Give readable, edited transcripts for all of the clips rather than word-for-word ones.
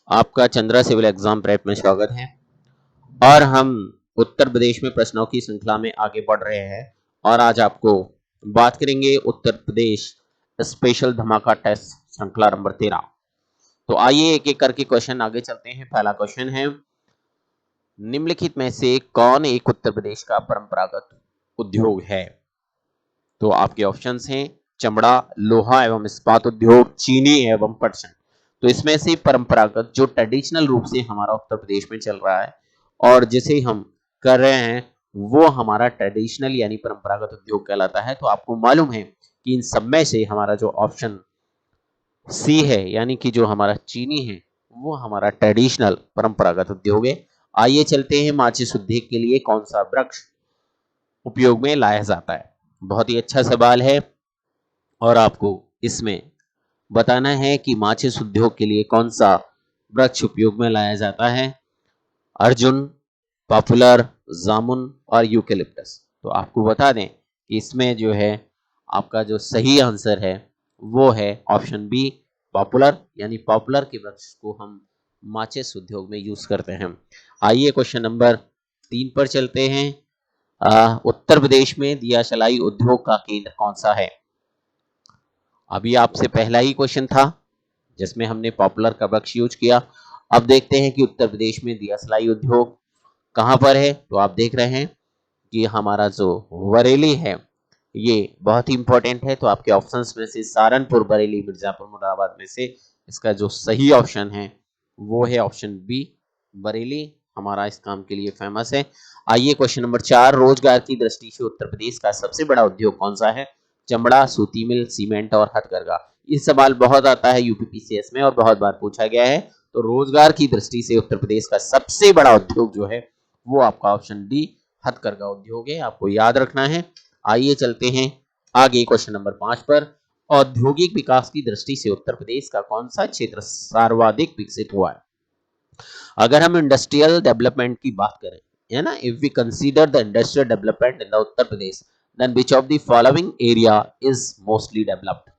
आपका Chandra civil exam prep में स्वागत है। और हम उत्तर प्रदेश में प्रश्नों की श्रृंखला में आगे बढ़ रहे हैं और आज आपको बात करेंगे उत्तर प्रदेश स्पेशल धमाका टेस्ट श्रृंखला नंबर 13। तो आइए एक एक करके क्वेश्चन आगे चलते हैं। पहला क्वेश्चन है, निम्नलिखित में से कौन एक उत्तर प्रदेश का परंपरागत उद्योग है? तो आपके ऑप्शंस हैं चमड़ा, लोहा एवं इस्पात उद्योग, चीनी एवं पटसन। तो इसमें से परंपरागत जो ट्रेडिशनल रूप से हमारा उत्तर प्रदेश में चल रहा है और जिसे हम कर रहे हैं वो हमारा ट्रेडिशनल यानी परंपरागत उद्योग कहलाता है। तो आपको मालूम है कि इन सब में से हमारा जो ऑप्शन सी है यानी कि जो हमारा चीनी है वो हमारा ट्रेडिशनल परंपरागत उद्योग है। आइए चलते हैं, माचिस उद्योग के लिए कौन सा वृक्ष उपयोग में लाया जाता है? बहुत ही अच्छा सवाल है और आपको इसमें बताना है कि माचिस उद्योग के लिए कौन सा वृक्ष उपयोग में लाया जाता है। अर्जुन, पॉपुलर, जामुन और यूकेलिप्टस। तो आपको बता दें कि इसमें जो है आपका जो सही आंसर है वो है ऑप्शन बी, पॉपुलर, यानी पॉपुलर के वृक्ष को हम माचिस उद्योग में यूज करते हैं। आइए क्वेश्चन नंबर 3 पर चलते हैं। उत्तर प्रदेश में दियासलाई उद्योग का केंद्र कौन सा है? अभी आपसे पहला ही क्वेश्चन था जिसमें हमने पॉपुलर का वृक्ष यूज किया। अब देखते हैं कि उत्तर प्रदेश में दियासलाई उद्योग कहां पर है। तो आप देख रहे हैं कि हमारा जो बरेली है ये बहुत ही इंपॉर्टेंट है। तो आपके ऑप्शंस में से सहारनपुर, बरेली, मिर्जापुर, मुरादाबाद में से इसका जो सही ऑप्शन है वो है ऑप्शन बी, बरेली हमारा इस काम के लिए फेमस है। आइए क्वेश्चन नंबर 4, रोजगार की दृष्टि से उत्तर प्रदेश का सबसे बड़ा उद्योग कौन सा है? चमड़ा, सूती मिल, सीमेंट और हथकरघा। ये सवाल बहुत आता है यूपीपीसीएस में और बहुत बार पूछा गया है। तो रोजगार की दृष्टि से उत्तर प्रदेश का सबसे बड़ा उद्योग जो है वो आपका ऑप्शन डी, हथकरघा उद्योग है, आपको याद रखना है। आइए चलते हैं आगे क्वेश्चन नंबर 5 पर। औद्योगिक विकास की दृष्टि से उत्तर प्रदेश का कौन सा क्षेत्र सर्वाधिक विकसित हुआ है? अगर हम इंडस्ट्रियल डेवलपमेंट की बात करें, है ना, if we consider the industrial development in the Uttar Pradesh, then which of the following area is mostly developed?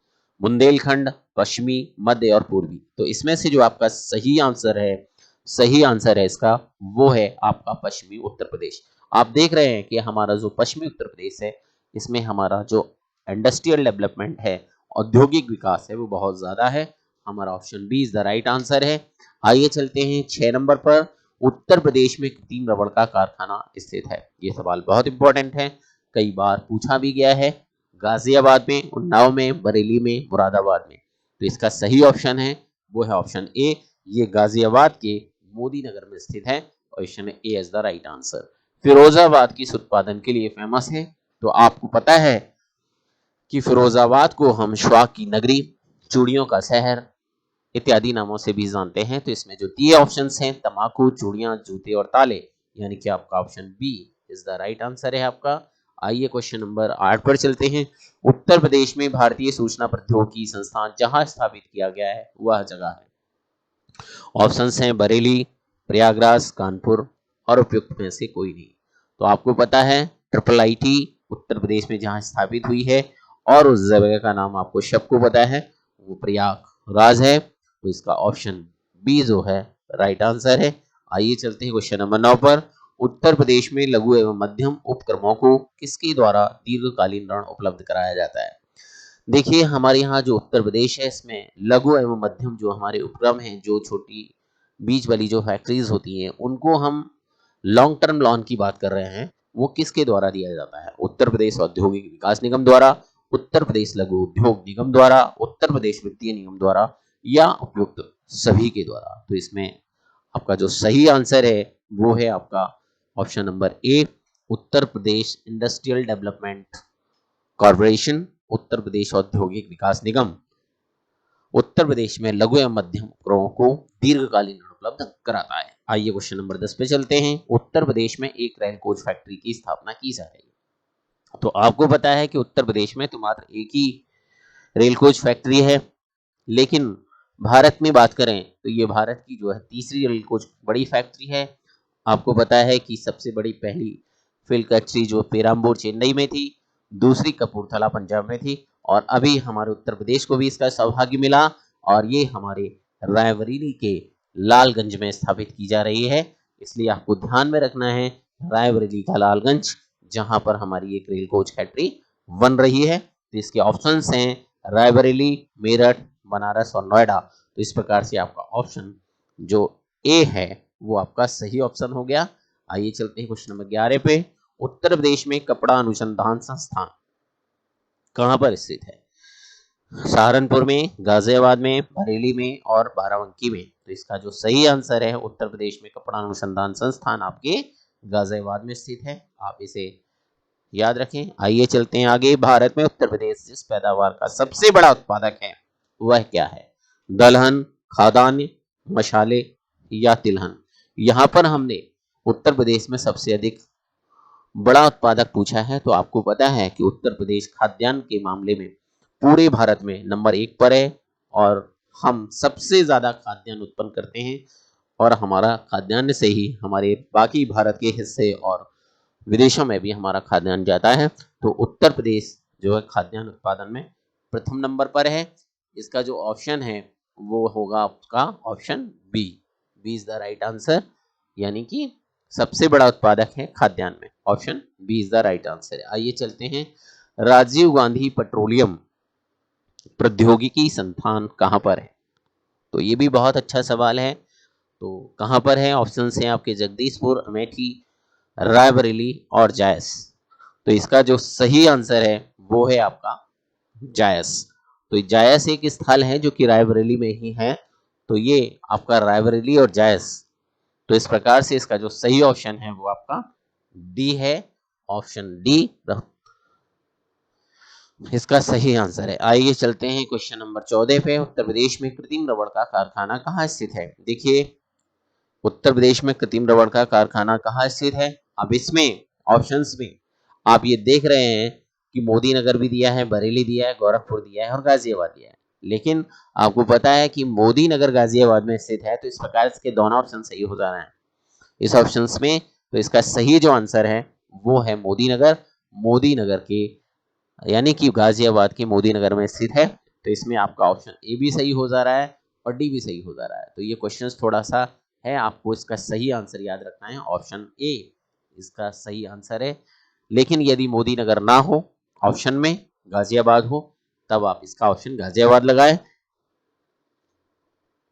Bundelkhand, पश्चिमी, मध्य और पूर्वी। तो इसमें से जो आपका सही आंसर है इसका वो है आपका पश्चिमी उत्तर प्रदेश। आप देख रहे हैं कि हमारा जो पश्चिमी उत्तर प्रदेश है इसमें हमारा जो इंडस्ट्रियल डेवलपमेंट है, औद्योगिक विकास है, वो बहुत ज्यादा है। हमारा option B is the right answer है। आइए चलते हैं 6 नंबर पर। उत्तर प्रदेश में कृत्रिम रबड़ का कारखाना स्थित है? ये सवाल बहुत इंपॉर्टेंट है, कई बार पूछा भी गया है। गाजियाबाद में, उन्नाव में, बरेली में, मुरादाबाद में। तो इसका सही ऑप्शन है वो है ऑप्शन ए, ये गाजियाबाद के मोदी नगर में स्थित है। Option A is the right answer. Firozabad किस उत्पादन के लिए फेमस है? तो आपको पता है कि फिरोजाबाद को हम श्वाक की नगरी, चूड़ियों का शहर इत्यादि नामों से भी जानते हैं। तो इसमें जो दिए ऑप्शंस हैं तंबाकू, चूड़ियां, जूते और ताले, यानी कि आपका option B is the right answer है आपका। आइए क्वेश्चन नंबर 8 पर चलते हैं। उत्तर प्रदेश में भारतीय सूचना प्रौद्योगिकी संस्थान जहां स्थापित किया गया है वह जगह है? ऑप्शंस हैं बरेली, प्रयागराज, कानपुर और उपयुक्त में से कोई नहीं। तो आपको पता है ट्रिपल आईटी उत्तर प्रदेश में जहां स्थापित हुई है और उस जगह का नाम आपको सबको पता है वो प्रयागराज है। तो इसका ऑप्शन बी जो है राइट आंसर है। आइए चलते हैं क्वेश्चन नंबर 9 पर। उत्तर प्रदेश में लघु एवं मध्यम उपक्रमों को किसके द्वारा दीर्घकालीन ऋण उपलब्ध कराया जाता है? देखिए हमारे यहाँ जो उत्तर प्रदेश है इसमें लघु एवं मध्यम जो हमारे उपक्रम हैं, जो छोटी बीच वाली जो फैक्ट्रीज होती हैं उनको हम लॉन्ग टर्म लोन की बात कर रहे हैं, वो किसके द्वारा दिया जाता है? उत्तर प्रदेश औद्योगिक विकास निगम द्वारा, उत्तर प्रदेश लघु उद्योग निगम द्वारा, उत्तर प्रदेश वित्तीय निगम द्वारा या उपयुक्त सभी के द्वारा। तो इसमें आपका जो सही आंसर है वो है आपका option number A, Uttar Pradesh industrial development corporation, Uttar Pradesh औद्योगिक विकास निगम उत्तर प्रदेश में लघु एवं मध्यम उपक्रमों को दीर्घकालीन ऋण उपलब्ध कराता है। आइए क्वेश्चन नंबर 10 पे चलते हैं। उत्तर प्रदेश में एक रेल कोच फैक्ट्री की स्थापना की जा रही है। तो आपको पता है कि उत्तर प्रदेश में तो मात्र एक ही रेल कोच फैक्ट्री है, लेकिन भारत में बात करें तो ये भारत की जो है तीसरी रेल कोच बड़ी फैक्ट्री है। आपको पता है कि सबसे बड़ी पहली फिल फैक्ट्री जो पेराम्बूर चेन्नई में थी, दूसरी कपूरथला पंजाब में थी और अभी हमारे उत्तर प्रदेश को भी इसका सौभाग्य मिला और ये हमारे रायबरेली के लालगंज में स्थापित की जा रही है, इसलिए आपको ध्यान में रखना है रायबरेली का लालगंज, जहां पर हमारी एक रेल कोच फैक्ट्री बन रही है। तो इसके ऑप्शंस हैं रायबरेली, मेरठ, बनारस और नोएडा। तो इस प्रकार से आपका ऑप्शन जो ए है वो आपका सही ऑप्शन हो गया। आइए चलते हैं क्वेश्चन नंबर 11 पे। उत्तर प्रदेश में कपड़ा अनुसंधान संस्थान कहां पर स्थित है? सहारनपुर में, गाजियाबाद में, बरेली में और बाराबंकी में। तो इसका जो सही आंसर है उत्तर प्रदेश में कपड़ा अनुसंधान संस्थान आपके गाजियाबाद में स्थित है। आप इसे याद रखें। आइए चलते हैं आगे। भारत में उत्तर प्रदेश जिस पैदावार का सबसे बड़ा उत्पादक है वह क्या है? दलहन, खाद्यान्न, मसाले या तिलहन? यहाँ पर हमने उत्तर प्रदेश में सबसे अधिक बड़ा उत्पादक पूछा है, तो आपको पता है कि उत्तर प्रदेश खाद्यान्न के मामले में पूरे भारत में नंबर 1 पर है और हम सबसे ज्यादा खाद्यान्न उत्पन्न करते हैं और हमारा खाद्यान्न से ही हमारे बाकी भारत के हिस्से और विदेशों में भी हमारा खाद्यान्न जाता है। तो उत्तर प्रदेश जो है खाद्यान्न उत्पादन में प्रथम नंबर पर है। इसका जो ऑप्शन है वो होगा आपका option B. B is the right answer, यानी कि सबसे बड़ा उत्पादक है खाद्यान्न में। Option B is the right answer. आइए चलते हैं। राजीव गांधी पेट्रोलियम प्रौद्योगिकी संस्थान कहां पर है? तो ये भी बहुत अच्छा सवाल है। तो कहां पर है? ऑप्शन है आपके जगदीशपुर, अमेठी, रायबरेली और जायस। तो इसका जो सही आंसर है वो है आपका जायस। तो जायस एक स्थल है जो कि रायबरेली में ही है। तो ये आपका रायबरेली और जायस। तो इस प्रकार से इसका जो सही ऑप्शन है वो आपका डी है। ऑप्शन डी इसका सही आंसर है। आइए चलते हैं क्वेश्चन नंबर 14 पे। उत्तर प्रदेश में कृत्रिम रबड़ का कारखाना कहाँ स्थित है? देखिए उत्तर प्रदेश में कृत्रिम रबड़ का कारखाना कहाँ स्थित है? अब इसमें ऑप्शंस में आप ये देख रहे हैं कि मोदी नगर भी दिया है, बरेली दिया है, गोरखपुर दिया है और गाजियाबाद दिया है। लेकिन आपको पता है कि मोदी नगर गाजियाबाद में स्थित है, तो इस प्रकार इसके दोनों ऑप्शन सही हो जा रहे हैं इस ऑप्शंस में। तो इसका सही जो आंसर है वो है मोदी नगर। मोदी नगर के यानी कि गाजियाबाद के मोदी नगर में स्थित है। तो इसमें आपका ऑप्शन ए भी सही हो जा रहा है और डी भी सही हो जा रहा है। तो ये क्वेश्चन थोड़ा सा है, आपको इसका सही आंसर याद रखना है। ऑप्शन ए इसका सही आंसर है। लेकिन यदि मोदी नगर ना हो, ऑप्शन में गाजियाबाद हो, तब आप इसका ऑप्शन गाजियाबाद लगाएं।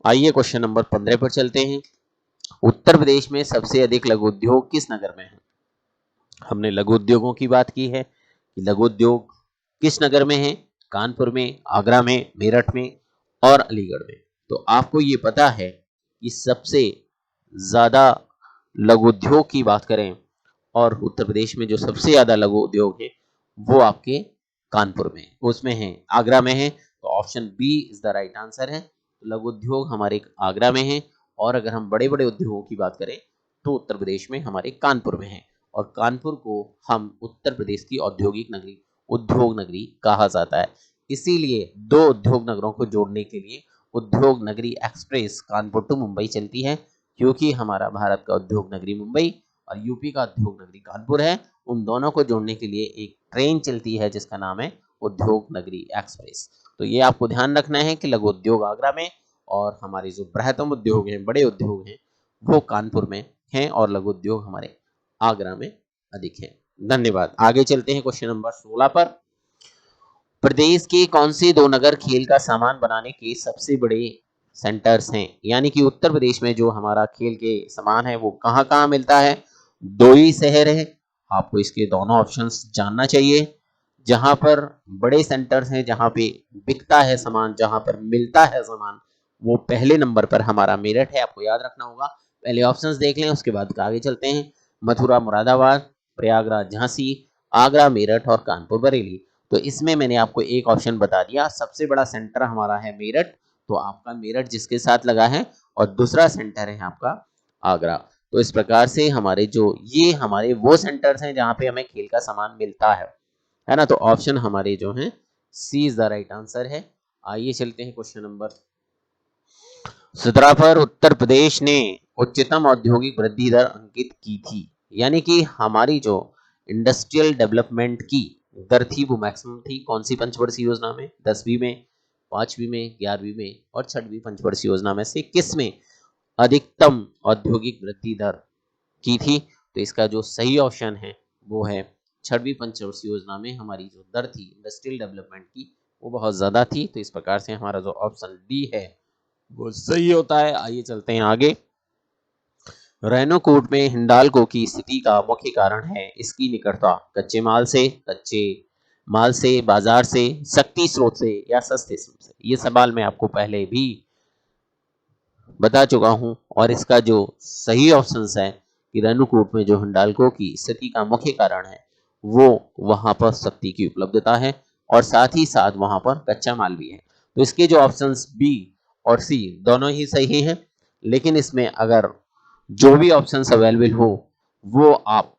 आइए क्वेश्चन नंबर 15 पर चलते हैं। उत्तर प्रदेश में सबसे अधिक लघु उद्योग किस नगर में है? हमने लघु उद्योगों की बात की है कि लघु उद्योग किस नगर में है? कानपुर में, आगरा में, मेरठ में और अलीगढ़ में। तो आपको ये पता है कि सबसे ज्यादा लघु उद्योग की बात करें और उत्तर प्रदेश में जो सबसे ज्यादा लघु उद्योग है वो आपके कानपुर में, उसमें है, आगरा में है। तो option B is the right answer है। तो लघु उद्योग हमारे आगरा में है और अगर हम बड़े बड़े उद्योगों की बात करें तो उत्तर प्रदेश में हमारे कानपुर में है। और कानपुर को हम उत्तर प्रदेश की औद्योगिक नगरी, उद्योग नगरी कहा जाता है। इसीलिए दो उद्योग नगरों को जोड़ने के लिए उद्योग नगरी एक्सप्रेस कानपुर टू मुंबई चलती है, क्योंकि हमारा भारत का उद्योग नगरी मुंबई और यूपी का उद्योग नगरी कानपुर है। उन दोनों को जोड़ने के लिए एक ट्रेन चलती है जिसका नाम है उद्योग नगरी एक्सप्रेस। तो ये आपको ध्यान रखना है कि लघु उद्योग आगरा में और हमारे जो बृहत्तम उद्योग हैं, बड़े उद्योग हैं, वो कानपुर में हैं और लघु उद्योग हमारे आगरा में अधिक है। धन्यवाद। आगे चलते हैं क्वेश्चन नंबर 16 पर। प्रदेश के कौन से दो नगर खेल का सामान बनाने के सबसे बड़े सेंटर्स हैं? यानी कि उत्तर प्रदेश में जो हमारा खेल के सामान है वो कहाँ कहाँ मिलता है? दो ही शहर है। आपको इसके दोनों ऑप्शंस जानना चाहिए। जहां पर बड़े सेंटर्स हैं, जहां पे बिकता है सामान, जहां पर मिलता है सामान, वो पहले नंबर पर हमारा मेरठ है। आपको याद रखना होगा। पहले ऑप्शंस देख लें, उसके बाद आगे चलते हैं। मथुरा मुरादाबाद, प्रयागराज झांसी, आगरा मेरठ और कानपुर बरेली। तो इसमें मैंने आपको एक ऑप्शन बता दिया, सबसे बड़ा सेंटर हमारा है मेरठ। तो आपका मेरठ जिसके साथ लगा है और दूसरा सेंटर है आपका आगरा। तो इस प्रकार से हमारे जो ये हमारे वो सेंटर्स हैं जहां पे हमें खेल का सामान मिलता है ना। तो ऑप्शन हमारे जो हैं सी इज द राइट आंसर है। आइए चलते हैं क्वेश्चन नंबर 17 पर। उत्तर प्रदेश ने उच्चतम औद्योगिक वृद्धि दर अंकित की थी, यानी कि हमारी जो इंडस्ट्रियल डेवलपमेंट की दर थी वो मैक्सिमम थी कौन सी पंचवर्षीय योजना में? 10वीं में, 5वीं में, 11वीं में और 6वीं पंचवर्षीय योजना में से किस में अधिकतम औद्योगिक वृद्धि दर की थी। तो इसका जो सही ऑप्शन है वो है 6वीं पंचवर्षीय योजना में हमारी जो दर थी इंडस्ट्रियल डेवलपमेंट की वो बहुत ज्यादा थी। तो इस प्रकार से हमारा जो ऑप्शन डी है वो सही होता है। आइए चलते हैं आगे। रेणुकूट में हिंडाल्को की स्थिति का मुख्य कारण है इसकी निकटता कच्चे माल से, बाजार से, शक्ति स्रोत से या सस्ते स्रोत से। ये सवाल मैं आपको पहले भी बता चुका हूं और इसका जो सही ऑप्शन है कि रेणुकूट में जो हिंडाल्को की स्थिति का मुख्य कारण है वो वहां पर शक्ति की उपलब्धता है और साथ ही साथ वहां पर कच्चा माल भी है। तो इसके जो ऑप्शंस बी और सी दोनों ही सही हैं, लेकिन इसमें अगर जो भी ऑप्शंस अवेलेबल हो वो आप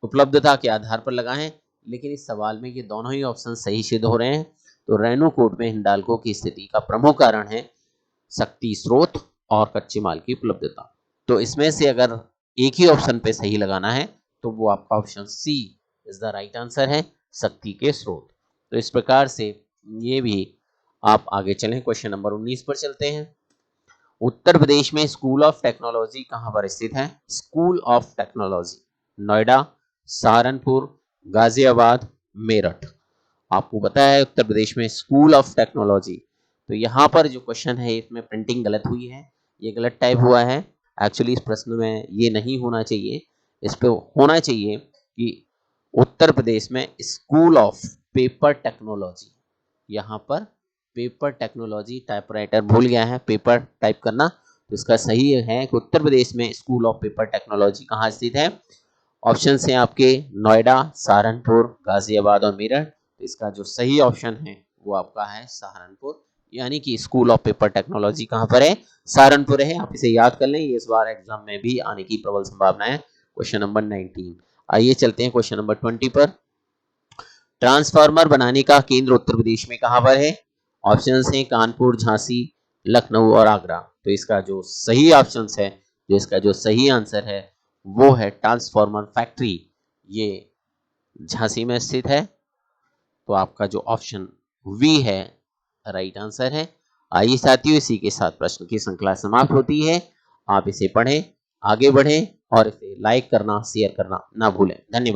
उपलब्धता के आधार पर लगाएं, लेकिन इस सवाल में ये दोनों ही ऑप्शन सही सिद्ध हो रहे हैं। तो रेणुकूट में हिंडाल्को की स्थिति का प्रमुख कारण है शक्ति स्रोत और कच्चे माल की उपलब्धता। तो इसमें से अगर एक ही ऑप्शन पे सही लगाना है तो वो आपका option C is the right answer है, शक्ति के स्रोत। तो इस प्रकार से ये भी आप आगे चलें। क्वेश्चन नंबर 19 पर चलते हैं। उत्तर प्रदेश में स्कूल ऑफ टेक्नोलॉजी कहां पर स्थित है? School of technology Noida, Saharanpur, Ghaziabad, Meerut. आपको पता है उत्तर प्रदेश में स्कूल ऑफ टेक्नोलॉजी। तो यहाँ पर जो क्वेश्चन है इसमें प्रिंटिंग गलत हुई है, ये गलत टाइप हुआ है। एक्चुअली इस प्रश्न में ये नहीं होना चाहिए, इस पे होना चाहिए कि उत्तर प्रदेश में स्कूल ऑफ पेपर टेक्नोलॉजी। यहाँ पर पेपर टेक्नोलॉजी, टाइपराइटर भूल गया है पेपर टाइप करना, तो इसका सही है कि उत्तर प्रदेश में स्कूल ऑफ पेपर टेक्नोलॉजी कहाँ स्थित है। ऑप्शन है आपके नोएडा, सहारनपुर, गाजियाबाद और मेरठ। तो इसका जो सही ऑप्शन है वो आपका है सहारनपुर, यानी कि स्कूल ऑफ पेपर टेक्नोलॉजी कहाँ पर है? सहारनपुर है। आप इसे याद कर लें, ये इस बार एग्जाम में भी आने की प्रबल संभावना है। Question number 19। आइए चलते हैं क्वेश्चन नंबर 20 पर। ट्रांसफार्मर बनाने का केंद्र उत्तर प्रदेश में कहां पर है? ऑप्शन है कानपुर, झांसी, लखनऊ और आगरा। तो इसका जो सही ऑप्शन है, जो इसका जो सही आंसर है वो है ट्रांसफार्मर फैक्ट्री, ये झांसी में स्थित है। तो आपका जो ऑप्शन वी है राइट आंसर है। आइए साथियों, इसी के साथ प्रश्न की श्रृंखला समाप्त होती है। आप इसे पढ़ें, आगे बढ़ें और इसे लाइक करना, शेयर करना ना भूलें। धन्यवाद।